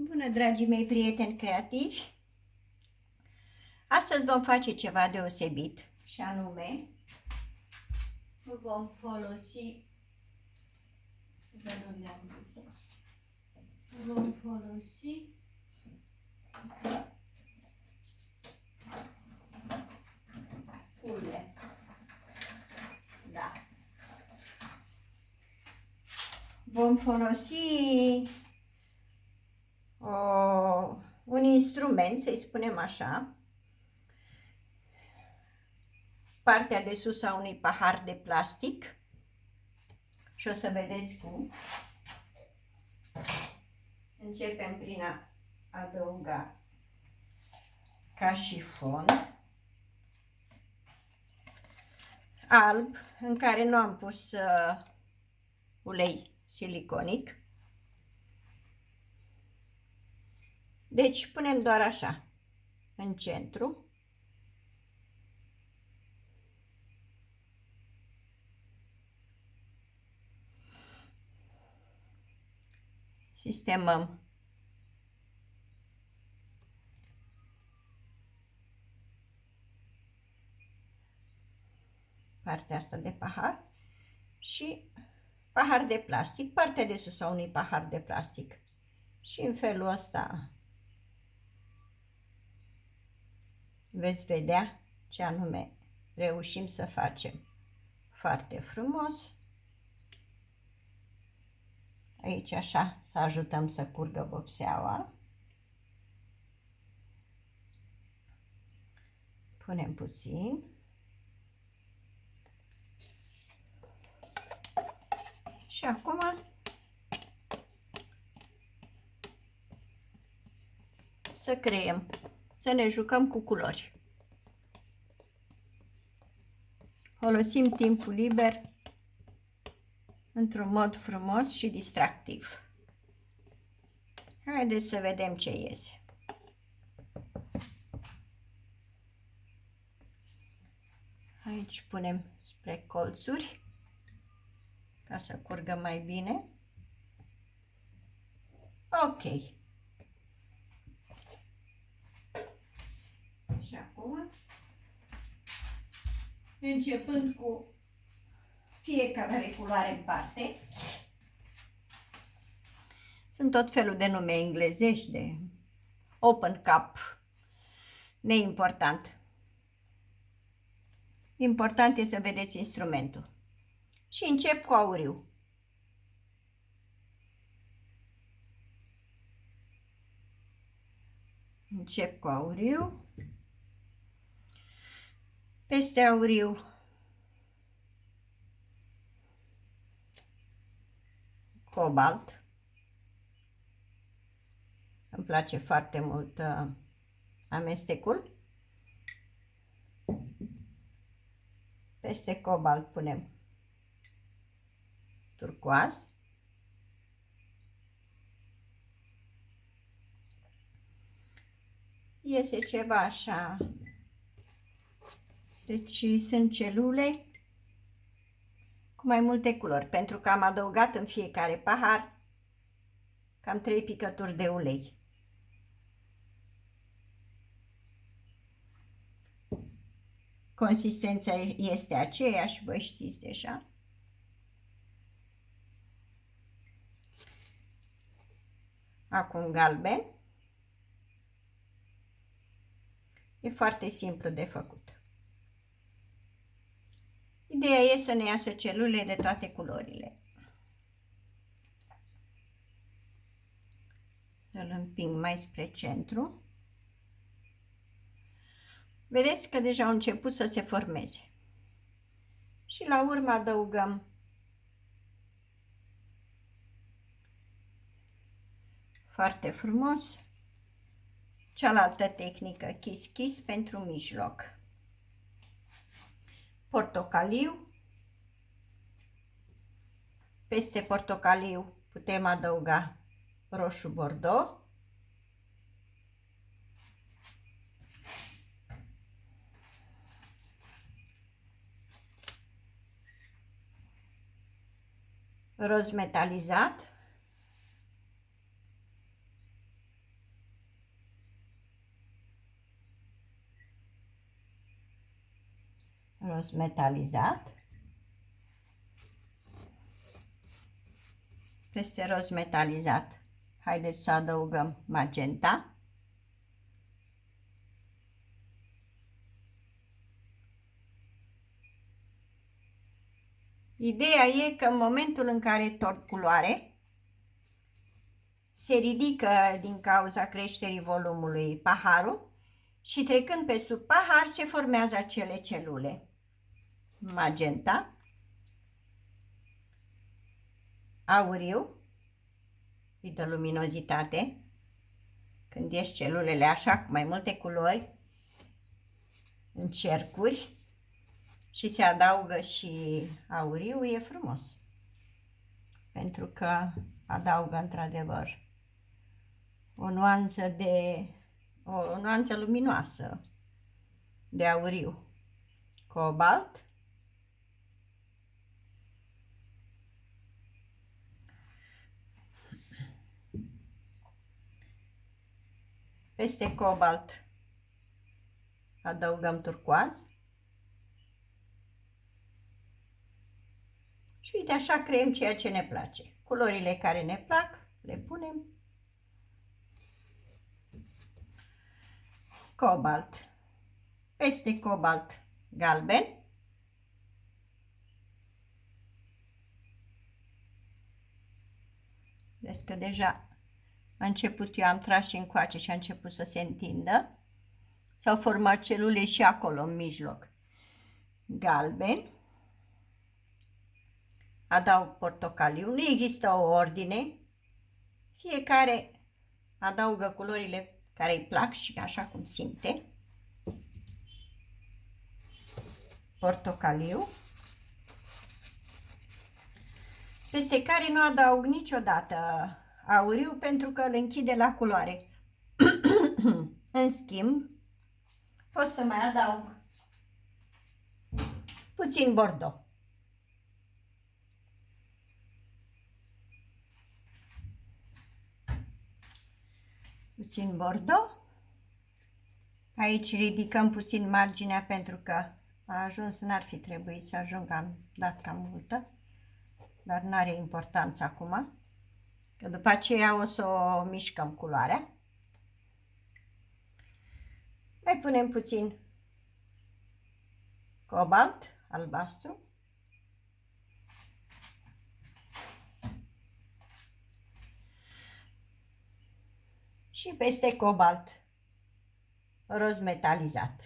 Bună, dragii mei prieteni creativi! Astăzi vom face ceva deosebit și anume vom folosi ule. Da. Vom folosi un instrument, să-i spunem așa, partea de sus a unui pahar de plastic și o să vedeți cum. Începem prin a adăuga ca și fond alb, în care nu am pus ulei siliconic. Deci punem doar așa, în centru. Sistemăm partea asta de pahar și pahar de plastic, partea de sus a unui pahar de plastic. Și în felul ăsta veți vedea ce anume reușim să facem. Foarte frumos. Aici așa să ajutăm să curgă vopseaua. Punem puțin. Și acum să creăm, să ne jucăm cu culori. Folosim timpul liber într-un mod frumos și distractiv. Haideți să vedem ce iese. Aici punem spre colțuri ca să curgă mai bine. Ok. Și acum, începând cu fiecare culoare în parte, sunt tot felul de nume englezești, de open cup, neimportant. Important e să vedeți instrumentul. Și încep cu auriu. Încep cu auriu. Peste auriu cobalt. Îmi place foarte mult amestecul. Peste cobalt punem turcoaz. Iese ceva așa. Deci sunt celule cu mai multe culori, pentru că am adăugat în fiecare pahar cam 3 picături de ulei. Consistența este aceeași, voi știți deja. Acum galben. E foarte simplu de făcut. Ideea e să ne iasă celule de toate culorile. Să-l împing mai spre centru. Vedeți că deja au început să se formeze. Și la urmă adăugăm foarte frumos cealaltă tehnică, kiss kiss, pentru mijloc. Portocaliu. Peste portocaliu putem adăuga roșu bordeaux. Roz metalizat. roz metalizat. Peste roz metalizat, haideți să adăugăm magenta. Ideea e că în momentul în care torc culoare, se ridică din cauza creșterii volumului paharul și trecând pe sub pahar se formează acele celule. Magenta, auriu, îi dă luminozitate. Când ies celulele așa cu mai multe culori, în cercuri, și se adaugă și auriu, e frumos. Pentru că adaugă într-adevăr o nuanță luminoasă de auriu. Cobalt. Peste cobalt adăugăm turcoaz. Și uite, așa creăm ceea ce ne place. Culorile care ne plac, le punem. Cobalt. Peste cobalt, galben. Vezi că deja a început, eu am tras și încoace și a început să se întindă. S-au format celule și acolo, în mijloc. Galben. Adaug portocaliu. Nu există o ordine. Fiecare adaugă culorile care îi plac și așa cum simte. Portocaliu. Peste care nu adaug niciodată auriu pentru că îl închide la culoare. În schimb, pot să mai adaug puțin bordeaux. Puțin bordeaux. Aici ridicăm puțin marginea pentru că a ajuns, n-ar fi trebuit să ajung, am dat cam multă, dar n-are importanță acum, că după aceea o să o mișcăm culoarea. Mai punem puțin cobalt albastru. Și peste cobalt roz metalizat.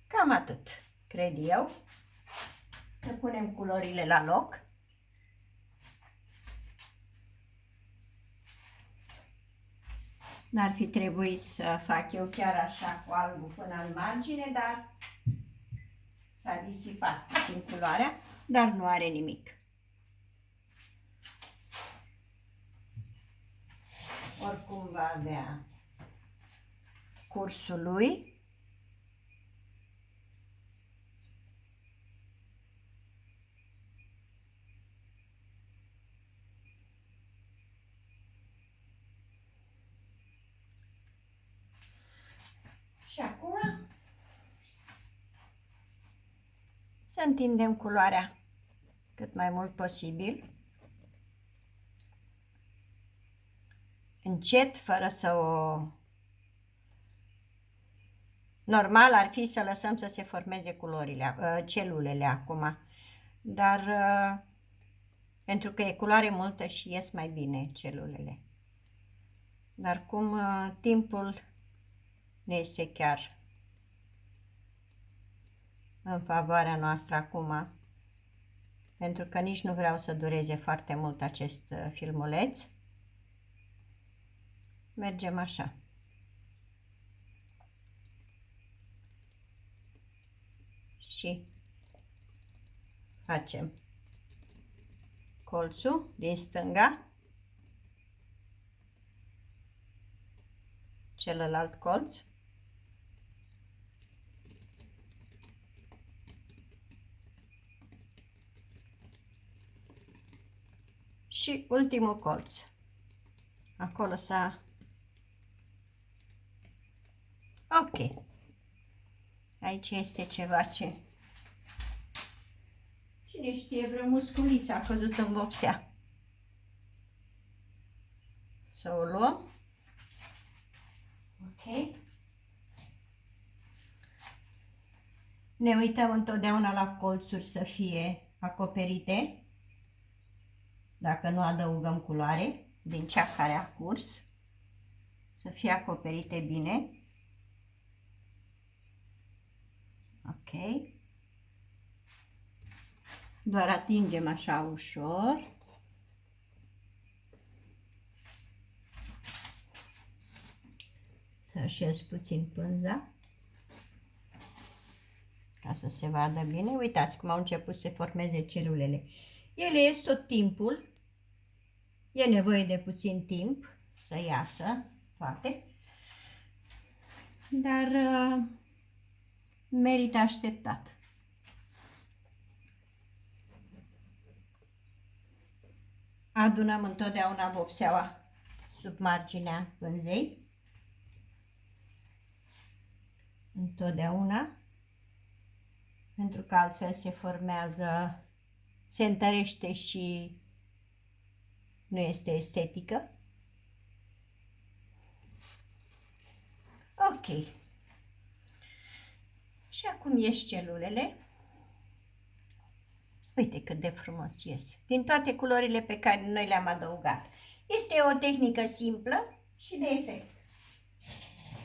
Cam atât, cred eu. Să punem culorile la loc. N-ar fi trebuit să fac eu chiar așa cu albul până în margine, dar s-a disipat puțin culoarea, dar nu are nimic. Oricum va avea cursul lui. Și acum să întindem culoarea cât mai mult posibil. Încet, fără să o... Normal ar fi să lăsăm să se formeze culorile, celulele acum, dar pentru că e culoare multă și ies mai bine celulele. Dar cum timpul nu este chiar în favoarea noastră acum, pentru că nici nu vreau să dureze foarte mult acest filmuleț, mergem așa. Și facem colțul din stânga, celălalt colț, și ultimul colț. Acolo s-a Aici este ceva ce... Cine știe, vreo musculiță a căzut în vopsea. Să o luăm. Ok. Ne uităm întotdeauna la colțuri să fie acoperite, dacă nu adăugăm culoare din cea care a curs, să fie acoperite bine. Ok. Doar atingem așa ușor. Să așez puțin pânza ca să se vadă bine. Uitați cum au început să se formeze celulele. Ele ies tot timpul. E nevoie de puțin timp să iasă toate. Dar merită așteptat. Adunăm întotdeauna vopseaua sub marginea pânzei. Întotdeauna. Pentru că altfel se formează, se întărește și nu este estetică. Ok. Și acum ies celulele. Uite cât de frumos ies. Din toate culorile pe care noi le-am adăugat. Este o tehnică simplă și de efect.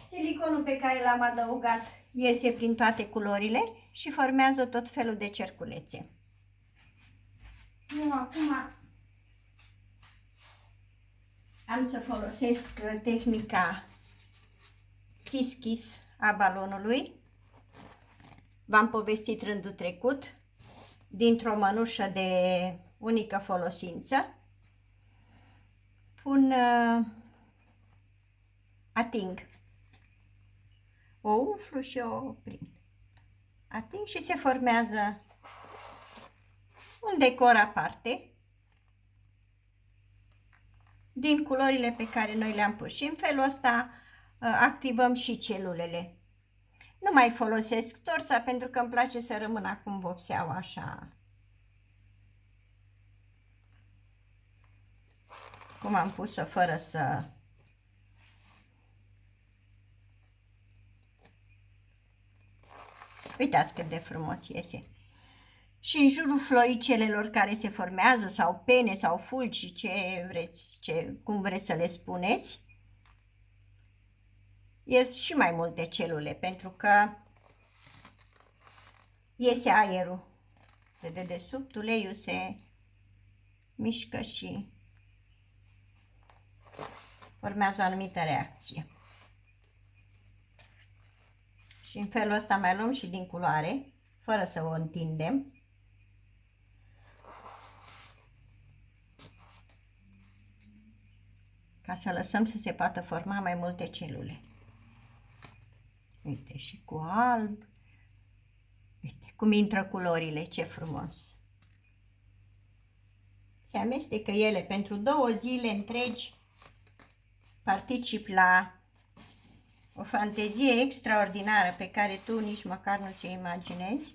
Siliconul pe care l-am adăugat iese prin toate culorile și formează tot felul de cerculețe. Eu acum am să folosesc tehnica Kiss Kiss a balonului. V-am povestit rândul trecut, dintr-o mănușă de unică folosință. Ating. O umflu și o prind. Ating și se formează un decor aparte din culorile pe care noi le-am pus. Și în felul ăsta activăm și celulele. Nu mai folosesc torța pentru că îmi place să rămână acum vopseaua așa. Cum am pus-o fără să... Uitați cât de frumos iese. Și în jurul floricelelor care se formează, sau pene, sau fulgi, ce vreți, cum vreți să le spuneți, ies și mai multe celule, pentru că iese aerul de dedesubt, uleiul se mișcă și formează o anumită reacție. Și în felul ăsta mai luăm și din culoare, fără să o întindem. Ca să lăsăm să se poată forma mai multe celule. Uite, și cu alb. Uite cum intră culorile, ce frumos. Se amestecă ele pentru 2 zile întregi. Particip la o fantezie extraordinară pe care tu nici măcar nu ți-o imaginezi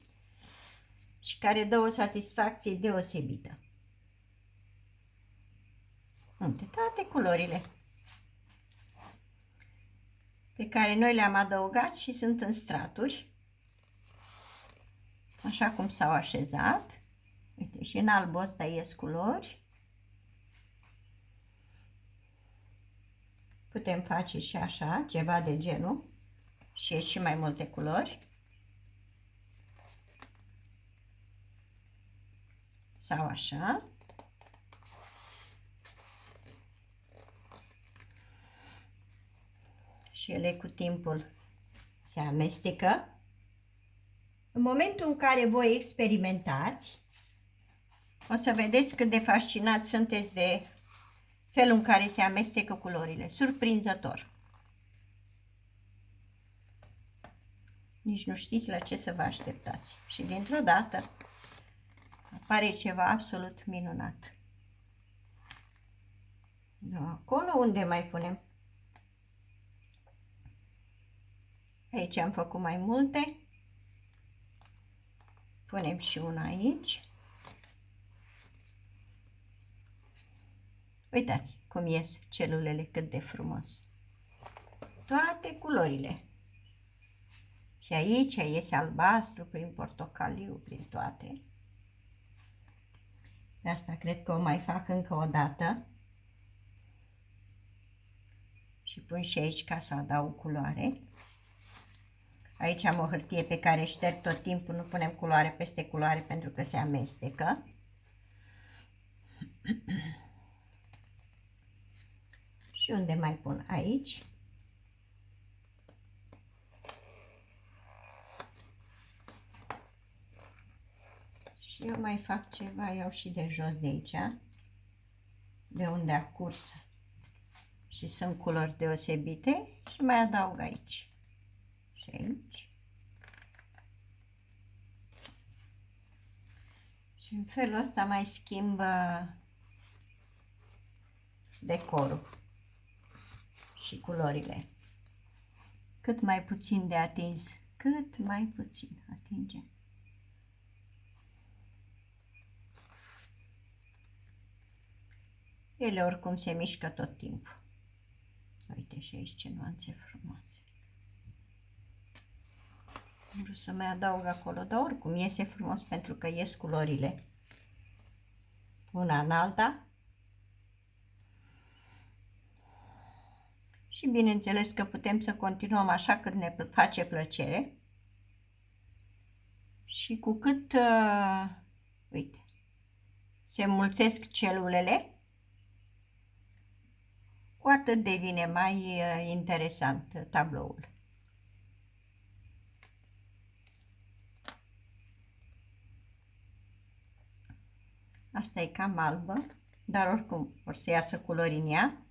și care dă o satisfacție deosebită. Uite, toate culorile pe care noi le-am adăugat și sunt în straturi, așa cum s-au așezat. Uite, și în albul ăsta ies culori. Putem face și așa, ceva de genul, și ies și mai multe culori. Sau așa. Și ele cu timpul se amestecă. În momentul în care voi experimentați, o să vedeți cât de fascinați sunteți de felul în care se amestecă culorile. Surprinzător. Nici nu știți la ce să vă așteptați. Și dintr-o dată apare ceva absolut minunat. Da, acolo unde mai punem? Aici am făcut mai multe. Punem și una aici. Uitați cum ies celulele, cât de frumos. Toate culorile. Și aici iese albastru, prin portocaliu, prin toate. De asta cred că o mai fac încă o dată. Și pun și aici ca să adaug culoare. Aici am o hârtie pe care șterg tot timpul, nu punem culoare peste culoare pentru că se amestecă. Și unde mai pun? Aici. Și eu mai fac ceva, iau și de jos de aici, de unde a curs și sunt culori deosebite și mai adaug aici și aici. Și în felul ăsta mai schimbă decorul și culorile. Cât mai puțin de atins, cât mai puțin atingem. Ele oricum se mișcă tot timpul. Uite și aici ce nuanțe frumoase. Am vrut să mai adaug acolo, dar oricum iese frumos pentru că ies culorile una în alta. Și bineînțeles că putem să continuăm așa cât ne face plăcere. Și cu cât, uite, se înmulțesc celulele, cu atât devine mai interesant tabloul. Asta e cam albă, dar oricum o să iasă culori în ea.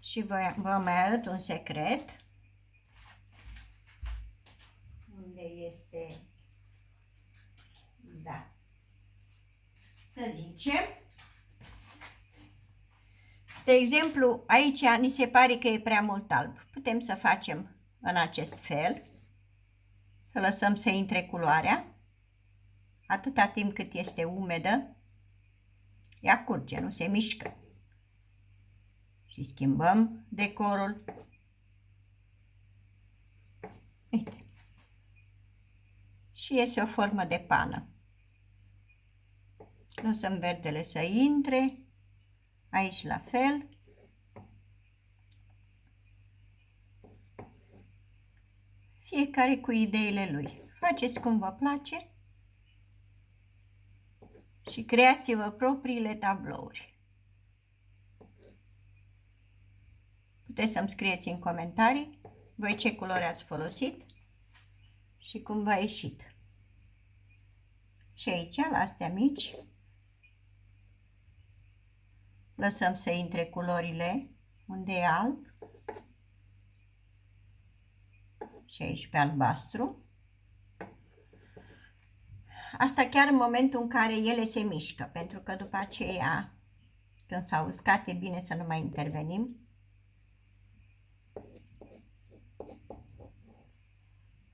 Și vă mai arăt un secret. Unde este? Da. Să zicem. De exemplu, aici ni se pare că e prea mult alb. Putem să facem în acest fel. Să lăsăm să intre culoarea. Atâta timp cât este umedă, ea curge, nu se mișcă. Și schimbăm decorul. Uite. Și iese o formă de pană. Lăsăm verdele să intre. Aici la fel. Fiecare cu ideile lui. Faceți cum vă place și creați-vă propriile tablouri. Puteți să-mi scrieți în comentarii voi ce culori ați folosit și cum v-a ieșit. Și aici, la astea mici, lăsăm să intre culorile unde e alb și aici pe albastru. Asta chiar în momentul în care ele se mișcă, pentru că după aceea, când s-au uscat, e bine să nu mai intervenim.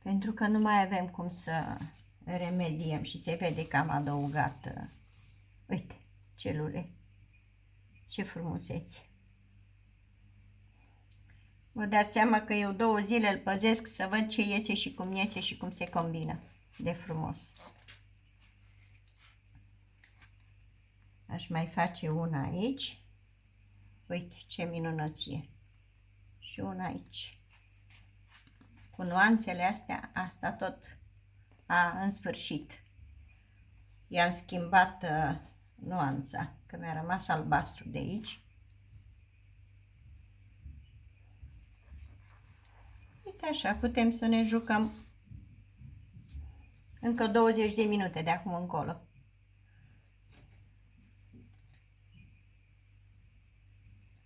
Pentru că nu mai avem cum să remediem și se vede că am adăugat, uite, celule. Ce frumusețe! Vă dați seama că eu 2 zile îl păzesc să văd ce iese și cum iese și cum se combină de frumos. Aș mai face una aici. Uite ce minunăție! Și una aici. Cu nuanțele astea, asta tot în sfârșit. I-am schimbat nuanța, că mi-a rămas albastru de aici. Uite așa, putem să ne jucăm încă 20 de minute de acum încolo.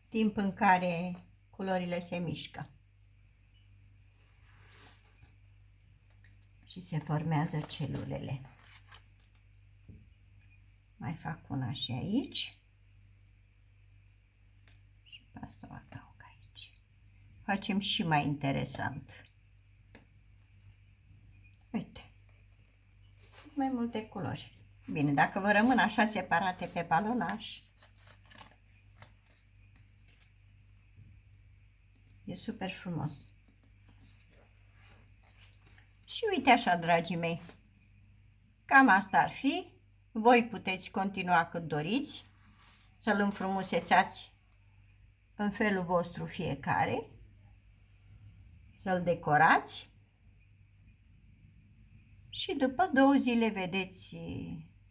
Timp în care culorile se mișcă. Și se formează celulele. Mai fac una și aici. Și pe asta o adaug aici. Facem și mai interesant. mai multe culori. Bine, dacă vă rămân așa separate pe balonaj, e super frumos. Și uite așa, dragii mei, cam asta ar fi. Voi puteți continua cât doriți, să-l înfrumusețați în felul vostru fiecare, să-l decorați și după 2 zile vedeți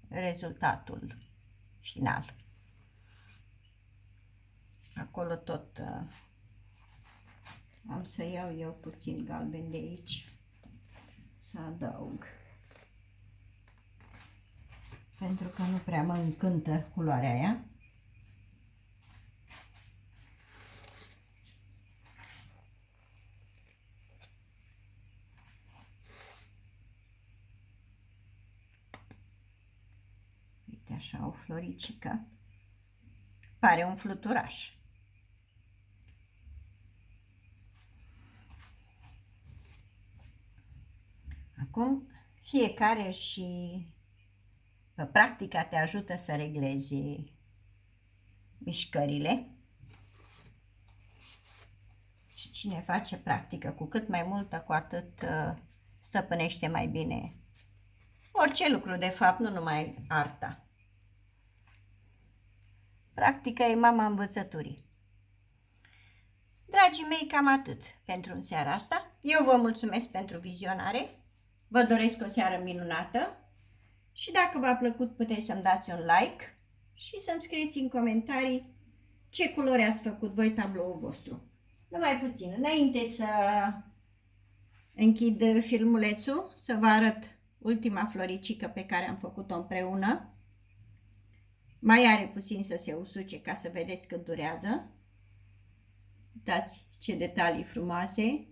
rezultatul final. Acolo tot am să iau eu puțin galben de aici, să adaug, pentru că nu prea mă încântă culoarea aia. Uite așa, o floricică. Pare un fluturaș. Acum, fiecare și practica te ajută să reglezi mișcările. Și cine face practică cu cât mai multă, cu atât stăpânește mai bine orice lucru, de fapt, nu numai arta. Practica e mama învățăturii. Dragii mei, cam atât pentru în seara asta. Eu vă mulțumesc pentru vizionare. Vă doresc o seară minunată. Și dacă v-a plăcut, puteți să-mi dați un like și să-mi scrieți în comentarii ce culori ați făcut voi tabloul vostru. Numai puțin, înainte să închid filmulețul, să vă arăt ultima floricică pe care am făcut-o împreună. Mai are puțin să se usuce ca să vedeți cât durează. Uitați ce detalii frumoase.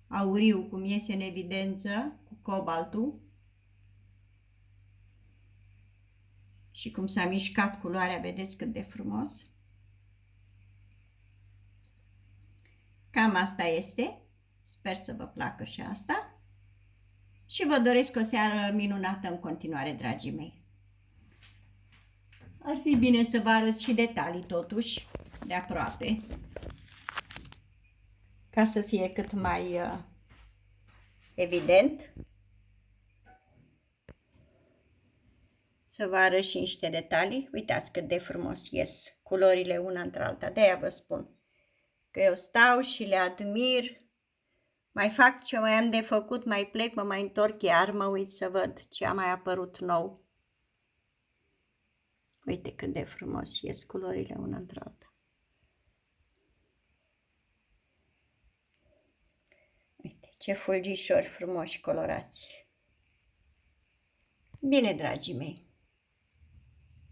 Auriu cum iese în evidență cu cobaltul. Și cum s-a mișcat culoarea, vedeți cât de frumos. Cam asta este. Sper să vă placă și asta. Și vă doresc o seară minunată în continuare, dragii mei. Ar fi bine să vă arăt și detalii totuși, de aproape, ca să fie cât mai evident. Să vă arăt și niște detalii. Uitați cât de frumos ies culorile una între alta. De-aia vă spun că eu stau și le admir. Mai fac ce mai am de făcut, mai plec, mă mai întorc iar, mă uit să văd ce a mai apărut nou. Uite cât de frumos ies culorile una între alta. Uite ce fulgișori frumoși colorați. Bine, dragii mei.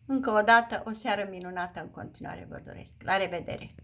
Încă o dată, o seară minunată în continuare vă doresc. La revedere!